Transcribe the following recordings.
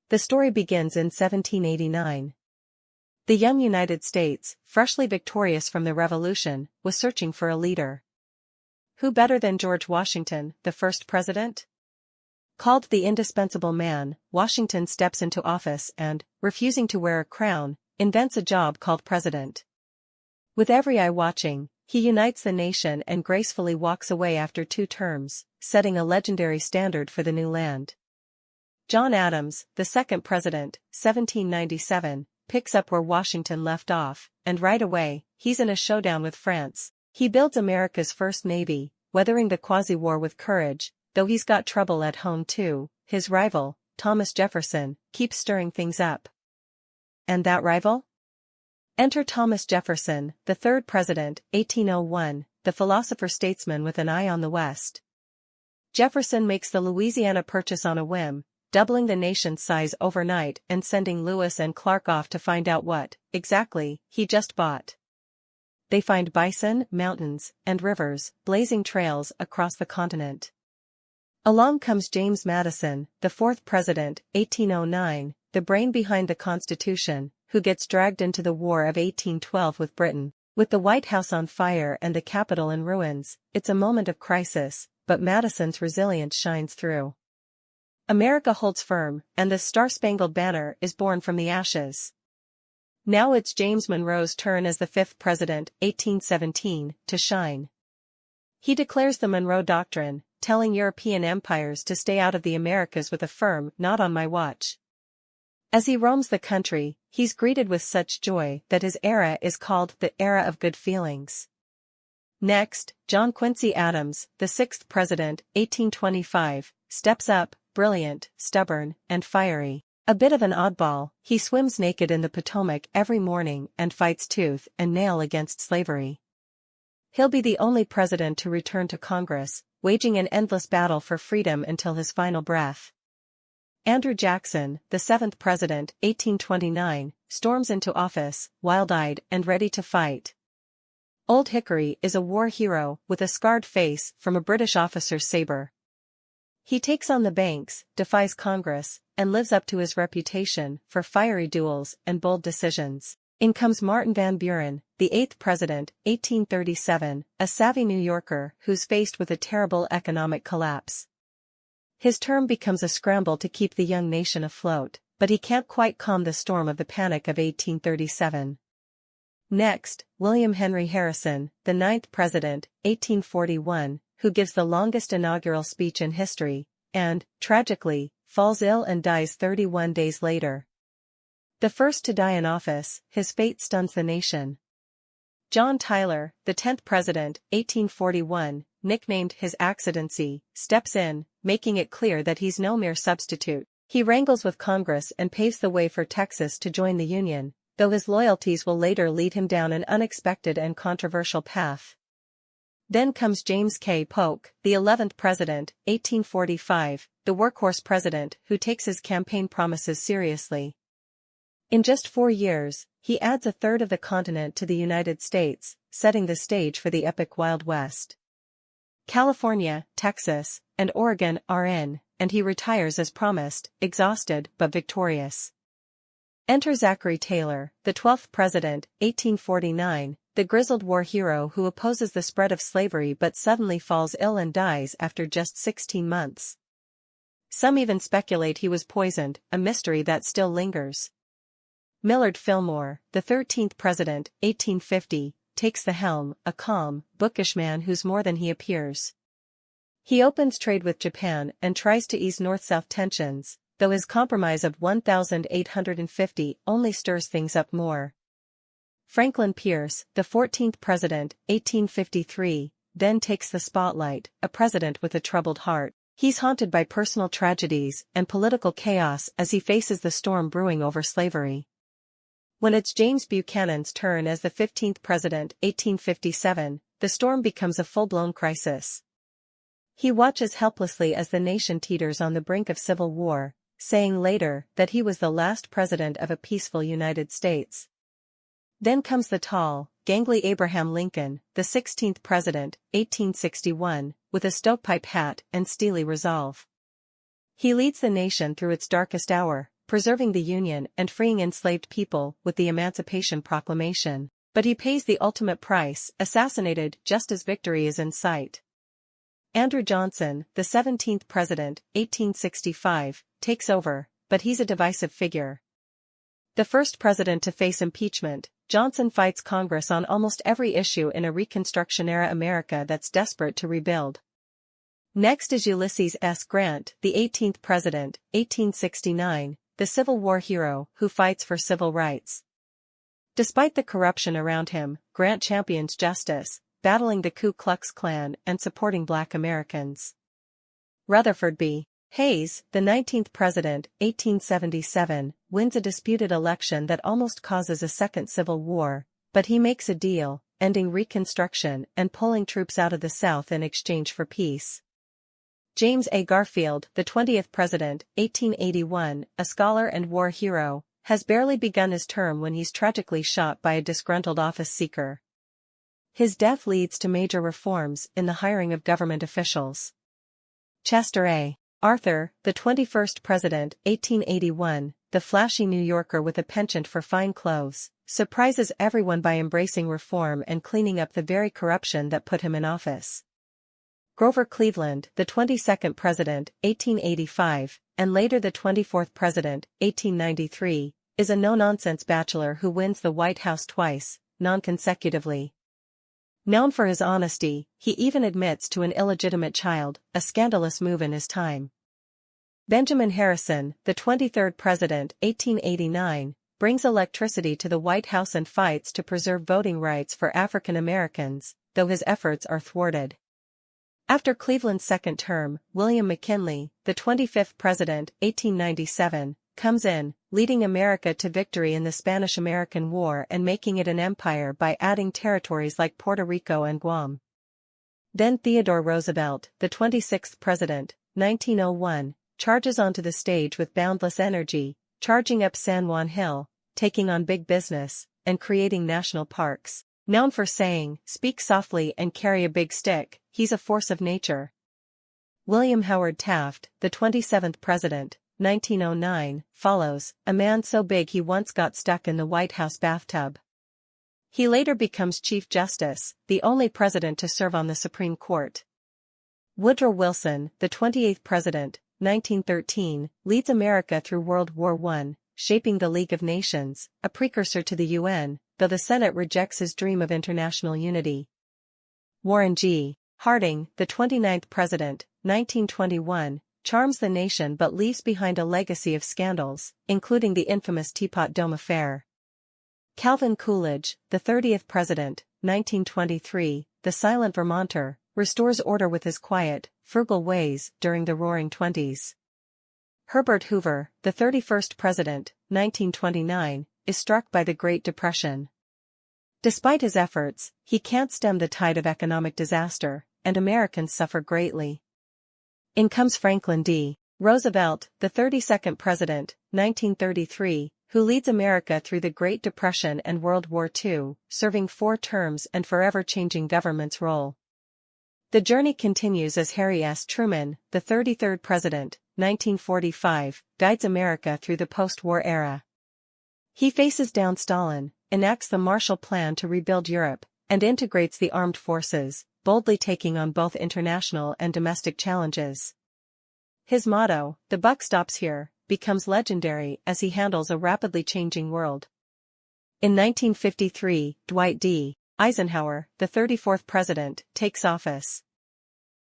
The story begins in 1789. The young United States, freshly victorious from the Revolution, was searching for a leader. Who better than George Washington, the first president? Called the indispensable man, Washington steps into office and, refusing to wear a crown, invents a job called president. With every eye watching, he unites the nation and gracefully walks away after 2 terms, setting a legendary standard for the new land. John Adams, the second president, 1797, picks up where Washington left off, and right away, he's in a showdown with France. He builds America's first navy, weathering the quasi-war with courage, though he's got trouble at home too. His rival, Thomas Jefferson, keeps stirring things up. And that rival? Enter Thomas Jefferson, the third president, 1801, the philosopher-statesman with an eye on the West. Jefferson makes the Louisiana Purchase on a whim, doubling the nation's size overnight and sending Lewis and Clark off to find out what, exactly, he just bought. They find bison, mountains, and rivers, blazing trails across the continent. Along comes James Madison, the fourth president, 1809, the brain behind the Constitution, who gets dragged into the War of 1812 with Britain. With the White House on fire and the Capitol in ruins, it's a moment of crisis, but Madison's resilience shines through. America holds firm, and the Star-Spangled Banner is born from the ashes. Now it's James Monroe's turn as the fifth president, 1817, to shine. He declares the Monroe Doctrine, telling European empires to stay out of the Americas with a firm "not on my watch." As he roams the country, he's greeted with such joy that his era is called the Era of Good Feelings. Next, John Quincy Adams, the sixth president, 1825, steps up, brilliant, stubborn, and fiery. A bit of an oddball, he swims naked in the Potomac every morning and fights tooth and nail against slavery. He'll be the only president to return to Congress, waging an endless battle for freedom until his final breath. Andrew Jackson, the seventh president, 1829, storms into office, wild-eyed and ready to fight. Old Hickory is a war hero with a scarred face from a British officer's saber. He takes on the banks, defies Congress, and lives up to his reputation for fiery duels and bold decisions. In comes Martin Van Buren, the eighth president, 1837, a savvy New Yorker who's faced with a terrible economic collapse. His term becomes a scramble to keep the young nation afloat, but he can't quite calm the storm of the Panic of 1837. Next, William Henry Harrison, the ninth president, 1841, who gives the longest inaugural speech in history, and, tragically, falls ill and dies 31 days later. The first to die in office, his fate stuns the nation. John Tyler, the 10th president, 1841, nicknamed His Accidency, steps in, making it clear that he's no mere substitute. He wrangles with Congress and paves the way for Texas to join the Union, though his loyalties will later lead him down an unexpected and controversial path. Then comes James K. Polk, the 11th president, 1845, the workhorse president who takes his campaign promises seriously. In just 4 years, he adds a third of the continent to the United States, setting the stage for the epic Wild West. California, Texas, and Oregon are in, and he retires as promised, exhausted but victorious. Enter Zachary Taylor, the 12th president, 1849, the grizzled war hero who opposes the spread of slavery but suddenly falls ill and dies after just 16 months. Some even speculate he was poisoned, a mystery that still lingers. Millard Fillmore, the 13th president, 1850, takes the helm, a calm, bookish man who's more than he appears. He opens trade with Japan and tries to ease North-South tensions, though his compromise of 1850 only stirs things up more. Franklin Pierce, the 14th president, 1853, then takes the spotlight, a president with a troubled heart. He's haunted by personal tragedies and political chaos as he faces the storm brewing over slavery. When it's James Buchanan's turn as the 15th president, 1857, the storm becomes a full-blown crisis. He watches helplessly as the nation teeters on the brink of civil war, saying later that he was the last president of a peaceful United States. Then comes the tall, gangly Abraham Lincoln, the 16th president, 1861, with a stovepipe hat and steely resolve. He leads the nation through its darkest hour, preserving the Union and freeing enslaved people with the Emancipation Proclamation. But he pays the ultimate price, assassinated just as victory is in sight. Andrew Johnson, the 17th president, 1865, takes over, but he's a divisive figure. The first president to face impeachment, Johnson fights Congress on almost every issue in a Reconstruction-era America that's desperate to rebuild. Next is Ulysses S. Grant, the 18th president, 1869, the Civil War hero who fights for civil rights. Despite the corruption around him, Grant champions justice, battling the Ku Klux Klan and supporting Black Americans. Rutherford B. Hayes, the 19th president, 1877, wins a disputed election that almost causes a second civil war, but he makes a deal, ending Reconstruction and pulling troops out of the South in exchange for peace. James A. Garfield, the 20th president, 1881, a scholar and war hero, has barely begun his term when he's tragically shot by a disgruntled office seeker. His death leads to major reforms in the hiring of government officials. Chester A. Arthur, the 21st president, 1881, the flashy New Yorker with a penchant for fine clothes, surprises everyone by embracing reform and cleaning up the very corruption that put him in office. Grover Cleveland, the 22nd president, 1885, and later the 24th president, 1893, is a no-nonsense bachelor who wins the White House twice, non-consecutively. Known for his honesty, he even admits to an illegitimate child, a scandalous move in his time. Benjamin Harrison, the 23rd president, 1889, brings electricity to the White House and fights to preserve voting rights for African Americans, though his efforts are thwarted. After Cleveland's second term, William McKinley, the 25th president, 1897, comes in, leading America to victory in the Spanish-American War and making it an empire by adding territories like Puerto Rico and Guam. Then Theodore Roosevelt, the 26th president, 1901, charges onto the stage with boundless energy, charging up San Juan Hill, taking on big business, and creating national parks. Known for saying, "Speak softly and carry a big stick," he's a force of nature. William Howard Taft, the 27th president, 1909, follows, a man so big he once got stuck in the White House bathtub. He later becomes Chief Justice, the only president to serve on the Supreme Court. Woodrow Wilson, the 28th president, 1913, leads America through World War I, shaping the League of Nations, a precursor to the UN, though the Senate rejects his dream of international unity. Warren G. Harding, the 29th president, 1921, charms the nation but leaves behind a legacy of scandals, including the infamous Teapot Dome affair. Calvin Coolidge, the 30th president, 1923, the silent Vermonter, restores order with his quiet, frugal ways during the Roaring Twenties. Herbert Hoover, the 31st president, 1929, is struck by the Great Depression. Despite his efforts, he can't stem the tide of economic disaster, and Americans suffer greatly. In comes Franklin D. Roosevelt, the 32nd president, 1933, who leads America through the Great Depression and World War II, serving 4 terms and forever changing government's role. The journey continues as Harry S. Truman, the 33rd president, 1945, guides America through the post-war era. He faces down Stalin, enacts the Marshall Plan to rebuild Europe, and integrates the armed forces, boldly taking on both international and domestic challenges. His motto, "The buck stops here," becomes legendary as he handles a rapidly changing world. In 1953, Dwight D. Eisenhower, the 34th president, takes office.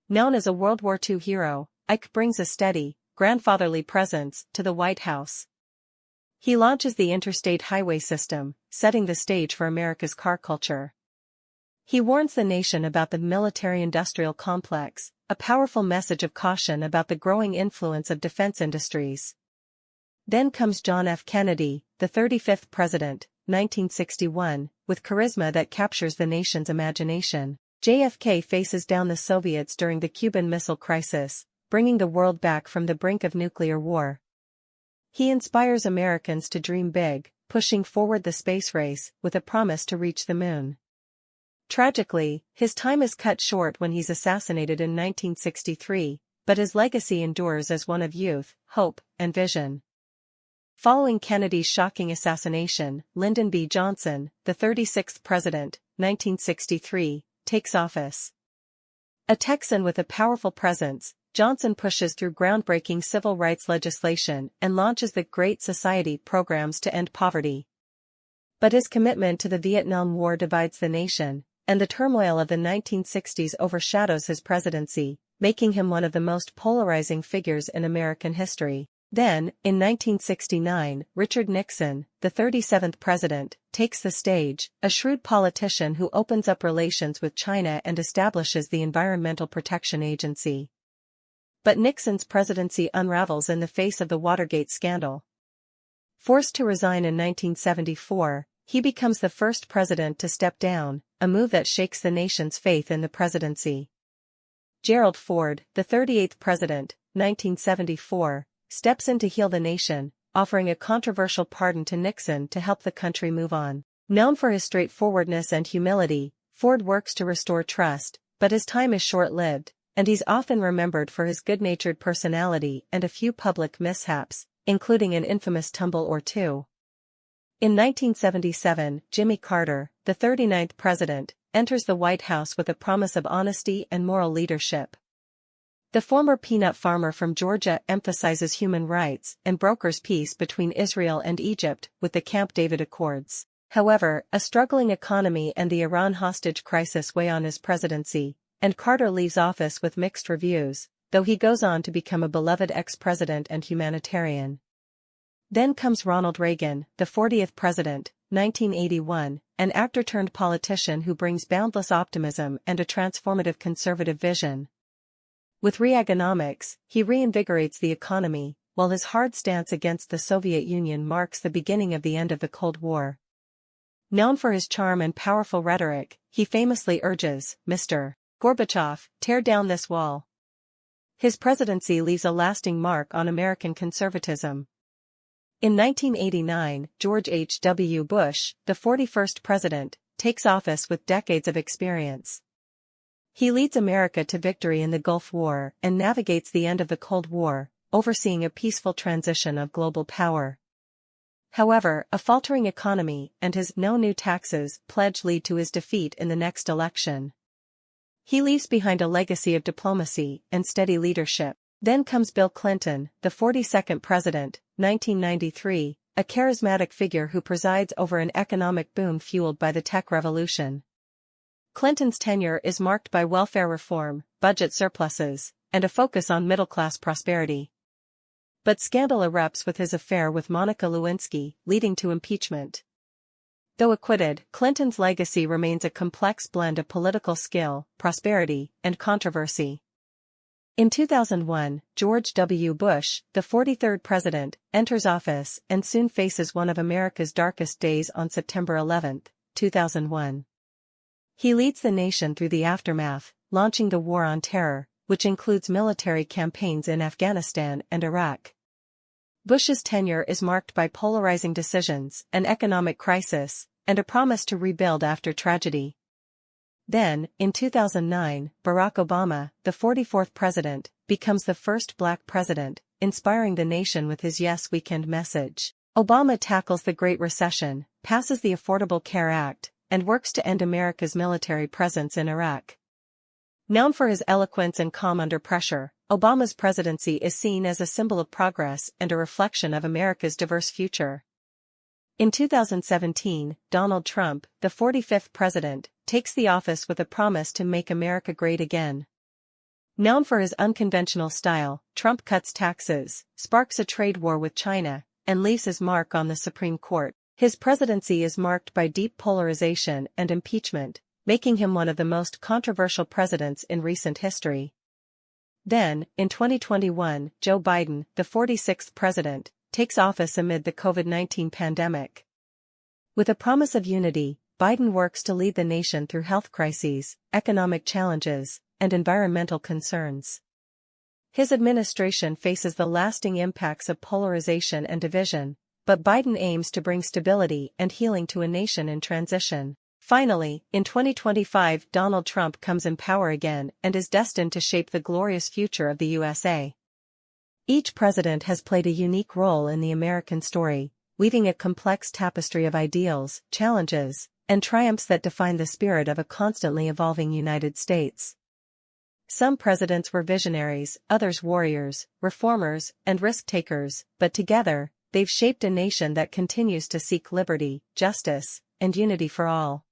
Known as a World War II hero, Ike brings a steady, grandfatherly presence to the White House. He launches the interstate highway system, setting the stage for America's car culture. He warns the nation about the military-industrial complex, a powerful message of caution about the growing influence of defense industries. Then comes John F. Kennedy, the 35th president, 1961, with charisma that captures the nation's imagination. JFK faces down the Soviets during the Cuban Missile Crisis, bringing the world back from the brink of nuclear war. He inspires Americans to dream big, pushing forward the space race with a promise to reach the moon. Tragically, his time is cut short when he's assassinated in 1963, but his legacy endures as one of youth, hope, and vision. Following Kennedy's shocking assassination, Lyndon B. Johnson, the 36th president, 1963, takes office. A Texan with a powerful presence, Johnson pushes through groundbreaking civil rights legislation and launches the Great Society programs to end poverty. But his commitment to the Vietnam War divides the nation, and the turmoil of the 1960s overshadows his presidency, making him one of the most polarizing figures in American history. Then, in 1969, Richard Nixon, the 37th president, takes the stage, a shrewd politician who opens up relations with China and establishes the Environmental Protection Agency. But Nixon's presidency unravels in the face of the Watergate scandal. Forced to resign in 1974, he becomes the first president to step down, a move that shakes the nation's faith in the presidency. Gerald Ford, the 38th president, 1974, steps in to heal the nation, offering a controversial pardon to Nixon to help the country move on. Known for his straightforwardness and humility, Ford works to restore trust, but his time is short-lived, and he's often remembered for his good-natured personality and a few public mishaps, including an infamous tumble or two. In 1977, Jimmy Carter, the 39th president, enters the White House with a promise of honesty and moral leadership. The former peanut farmer from Georgia emphasizes human rights and brokers peace between Israel and Egypt with the Camp David Accords. However, a struggling economy and the Iran hostage crisis weigh on his presidency, and Carter leaves office with mixed reviews, though he goes on to become a beloved ex-president and humanitarian. Then comes Ronald Reagan, the 40th president, 1981, an actor-turned-politician who brings boundless optimism and a transformative conservative vision. With Reaganomics, he reinvigorates the economy, while his hard stance against the Soviet Union marks the beginning of the end of the Cold War. Known for his charm and powerful rhetoric, he famously urges, "Mr. Gorbachev, tear down this wall." His presidency leaves a lasting mark on American conservatism. In 1989, George H. W. Bush, the 41st president, takes office with decades of experience. He leads America to victory in the Gulf War and navigates the end of the Cold War, overseeing a peaceful transition of global power. However, a faltering economy and his "no new taxes" pledge lead to his defeat in the next election. He leaves behind a legacy of diplomacy and steady leadership. Then comes Bill Clinton, the 42nd president, 1993, a charismatic figure who presides over an economic boom fueled by the tech revolution. Clinton's tenure is marked by welfare reform, budget surpluses, and a focus on middle-class prosperity. But scandal erupts with his affair with Monica Lewinsky, leading to impeachment. Though acquitted, Clinton's legacy remains a complex blend of political skill, prosperity, and controversy. In 2001, George W. Bush, the 43rd president, enters office and soon faces one of America's darkest days on September 11, 2001. He leads the nation through the aftermath, launching the War on Terror, which includes military campaigns in Afghanistan and Iraq. Bush's tenure is marked by polarizing decisions, an economic crisis, and a promise to rebuild after tragedy. Then, in 2009, Barack Obama, the 44th president, becomes the first black president, inspiring the nation with his Yes We Can message. Obama tackles the Great Recession, passes the Affordable Care Act, and works to end America's military presence in Iraq. Known for his eloquence and calm under pressure, Obama's presidency is seen as a symbol of progress and a reflection of America's diverse future. In 2017, Donald Trump, the 45th president, takes the office with a promise to make America great again. Known for his unconventional style, Trump cuts taxes, sparks a trade war with China, and leaves his mark on the Supreme Court. His presidency is marked by deep polarization and impeachment, making him one of the most controversial presidents in recent history. Then, in 2021, Joe Biden, the 46th president, takes office amid the COVID-19 pandemic. With a promise of unity, Biden works to lead the nation through health crises, economic challenges, and environmental concerns. His administration faces the lasting impacts of polarization and division, but Biden aims to bring stability and healing to a nation in transition. Finally, in 2025, Donald Trump comes in power again and is destined to shape the glorious future of the USA. Each president has played a unique role in the American story, weaving a complex tapestry of ideals, challenges, and triumphs that define the spirit of a constantly evolving United States. Some presidents were visionaries, others warriors, reformers, and risk-takers, but together, they've shaped a nation that continues to seek liberty, justice, and unity for all.